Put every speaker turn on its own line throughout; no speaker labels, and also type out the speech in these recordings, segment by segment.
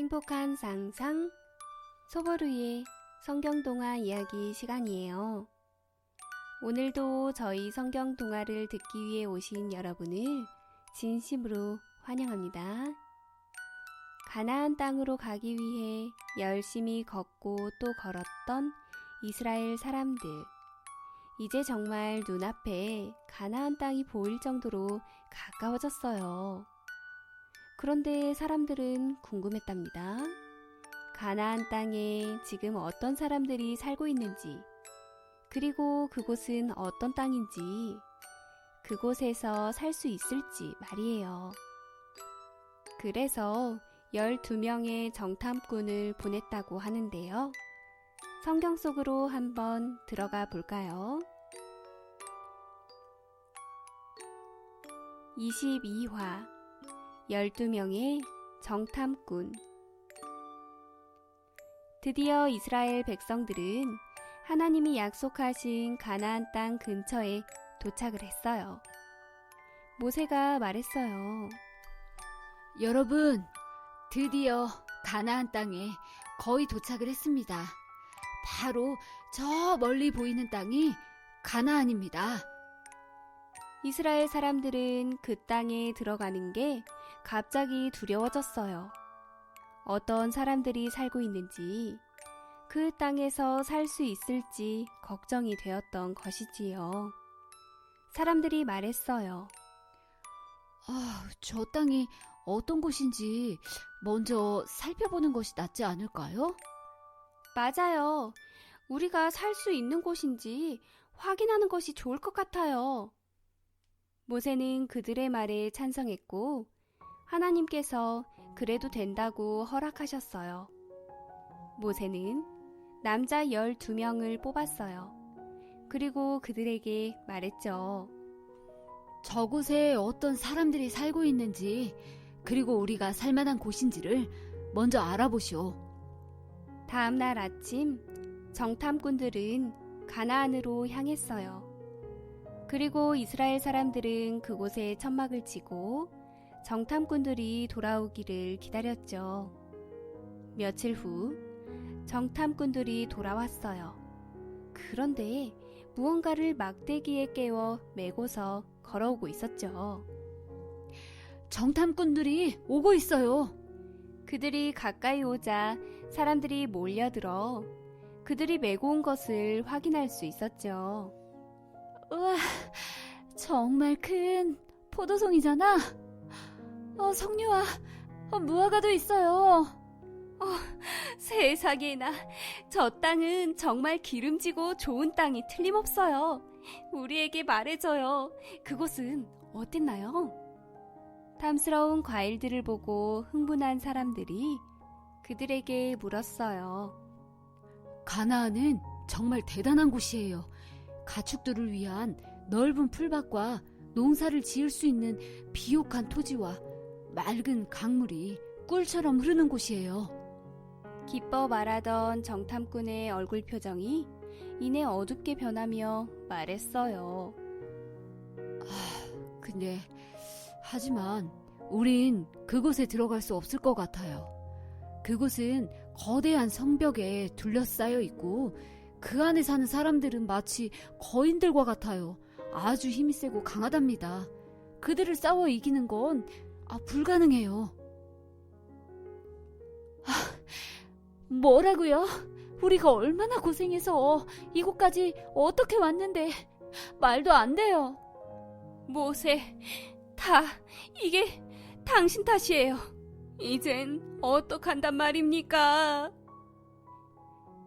행복한 상상 소보루의 성경동화 이야기 시간이에요. 오늘도 저희 성경동화를 듣기 위해 오신 여러분을 진심으로 환영합니다. 가나안 땅으로 가기 위해 열심히 걷고 또 걸었던 이스라엘 사람들. 이제 정말 눈앞에 가나안 땅이 보일 정도로 가까워졌어요. 그런데 사람들은 궁금했답니다. 가나안 땅에 지금 어떤 사람들이 살고 있는지, 그리고 그곳은 어떤 땅인지, 그곳에서 살 수 있을지 말이에요. 그래서 12명의 정탐꾼을 보냈다고 하는데요. 성경 속으로 한번 들어가 볼까요? 22화 12명의 정탐꾼. 드디어 이스라엘 백성들은 하나님이 약속하신 가나안 땅 근처에 도착을 했어요. 모세가 말했어요.
여러분, 드디어 가나안 땅에 거의 도착을 했습니다. 바로 저 멀리 보이는 땅이 가나안입니다.
이스라엘 사람들은 그 땅에 들어가는 게 갑자기 두려워졌어요. 어떤 사람들이 살고 있는지, 그 땅에서 살 수 있을지 걱정이 되었던 것이지요. 사람들이 말했어요.
저 땅이 어떤 곳인지 먼저 살펴보는 것이 낫지 않을까요?
맞아요. 우리가 살 수 있는 곳인지 확인하는 것이 좋을 것 같아요. 모세는 그들의 말에 찬성했고 하나님께서 그래도 된다고 허락하셨어요. 모세는 남자 12명을 뽑았어요. 그리고 그들에게 말했죠.
저곳에 어떤 사람들이 살고 있는지, 그리고 우리가 살만한 곳인지를 먼저 알아보시오.
다음 날 아침 정탐꾼들은 가나안으로 향했어요. 그리고 이스라엘 사람들은 그곳에 천막을 치고 정탐꾼들이 돌아오기를 기다렸죠. 며칠 후 정탐꾼들이 돌아왔어요. 그런데 무언가를 막대기에 깨워 메고서 걸어오고 있었죠.
정탐꾼들이 오고 있어요.
그들이 가까이 오자 사람들이 몰려들어 그들이 메고 온 것을 확인할 수 있었죠.
우와, 정말 큰 포도송이잖아. 석류와 무화과도 있어요.
세상에나, 저 땅은 정말 기름지고 좋은 땅이 틀림없어요. 우리에게 말해줘요. 그곳은 어땠나요? 탐스러운 과일들을 보고 흥분한 사람들이 그들에게 물었어요.
가나안은 정말 대단한 곳이에요. 가축들을 위한 넓은 풀밭과 농사를 지을 수 있는 비옥한 토지와 맑은 강물이 꿀처럼 흐르는 곳이에요.
기뻐 말하던 정탐꾼의 얼굴 표정이 이내 어둡게 변하며 말했어요.
근데 하지만 우린 그곳에 들어갈 수 없을 것 같아요. 그곳은 거대한 성벽에 둘러싸여 있고 그 안에 사는 사람들은 마치 거인들과 같아요. 아주 힘이 세고 강하답니다. 그들을 싸워 이기는 건 불가능해요. 뭐라고요? 우리가 얼마나 고생해서 이곳까지 어떻게 왔는데 말도 안 돼요.
모세, 이게 당신 탓이에요. 이젠 어떡한단 말입니까?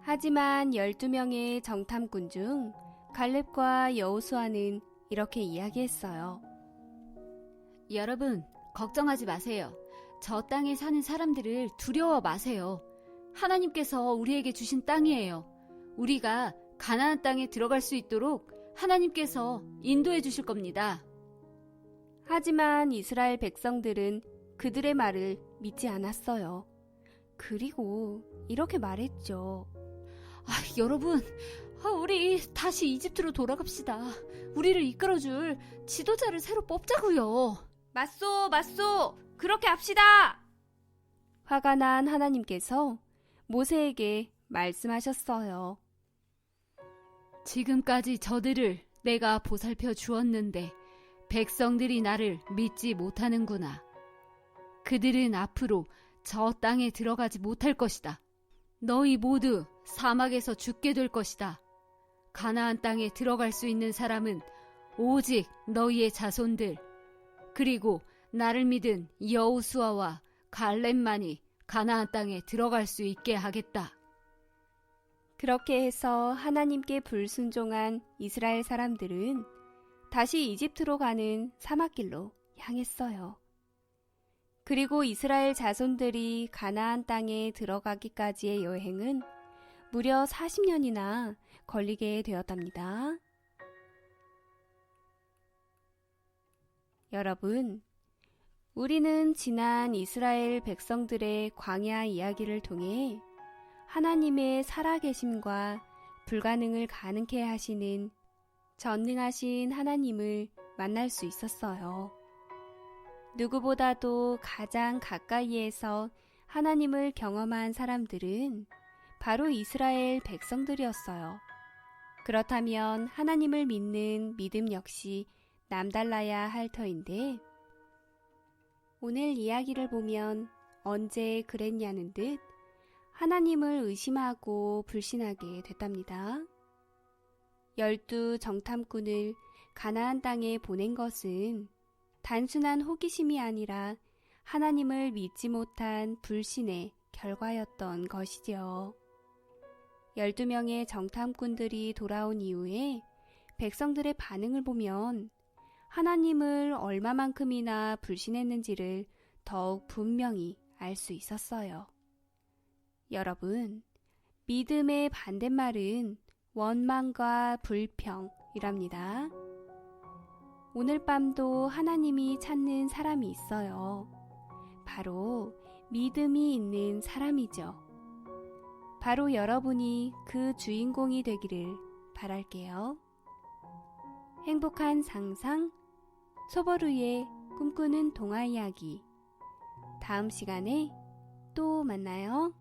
하지만 12명의 정탐꾼 중 갈렙과 여호수아는 이렇게 이야기했어요.
여러분, 걱정하지 마세요. 저 땅에 사는 사람들을 두려워 마세요. 하나님께서 우리에게 주신 땅이에요. 우리가 가나안 땅에 들어갈 수 있도록 하나님께서 인도해 주실 겁니다.
하지만 이스라엘 백성들은 그들의 말을 믿지 않았어요. 그리고 이렇게 말했죠.
여러분, 우리 다시 이집트로 돌아갑시다. 우리를 이끌어줄 지도자를 새로 뽑자고요.
맞소, 그렇게 합시다. 화가 난 하나님께서 모세에게 말씀하셨어요.
지금까지 저들을 내가 보살펴 주었는데 백성들이 나를 믿지 못하는구나. 그들은 앞으로 저 땅에 들어가지 못할 것이다. 너희 모두 사막에서 죽게 될 것이다. 가나안 땅에 들어갈 수 있는 사람은 오직 너희의 자손들, 그리고 나를 믿은 여호수아와 갈렙만이 가나안 땅에 들어갈 수 있게 하겠다.
그렇게 해서 하나님께 불순종한 이스라엘 사람들은 다시 이집트로 가는 사막길로 향했어요. 그리고 이스라엘 자손들이 가나안 땅에 들어가기까지의 여행은 무려 40년이나 걸리게 되었답니다. 여러분, 우리는 지난 이스라엘 백성들의 광야 이야기를 통해 하나님의 살아계심과 불가능을 가능케 하시는 전능하신 하나님을 만날 수 있었어요. 누구보다도 가장 가까이에서 하나님을 경험한 사람들은 바로 이스라엘 백성들이었어요. 그렇다면 하나님을 믿는 믿음 역시 남달라야 할 터인데, 오늘 이야기를 보면 언제 그랬냐는 듯 하나님을 의심하고 불신하게 됐답니다. 12 정탐꾼을 가나안 땅에 보낸 것은 단순한 호기심이 아니라 하나님을 믿지 못한 불신의 결과였던 것이지요. 12명의 정탐꾼들이 돌아온 이후에 백성들의 반응을 보면 하나님을 얼마만큼이나 불신했는지를 더욱 분명히 알 수 있었어요. 여러분, 믿음의 반대말은 원망과 불평이랍니다. 오늘 밤도 하나님이 찾는 사람이 있어요. 바로 믿음이 있는 사람이죠. 바로 여러분이 그 주인공이 되기를 바랄게요. 행복한 상상, 소보루의 꿈꾸는 동화 이야기. 다음 시간에 또 만나요.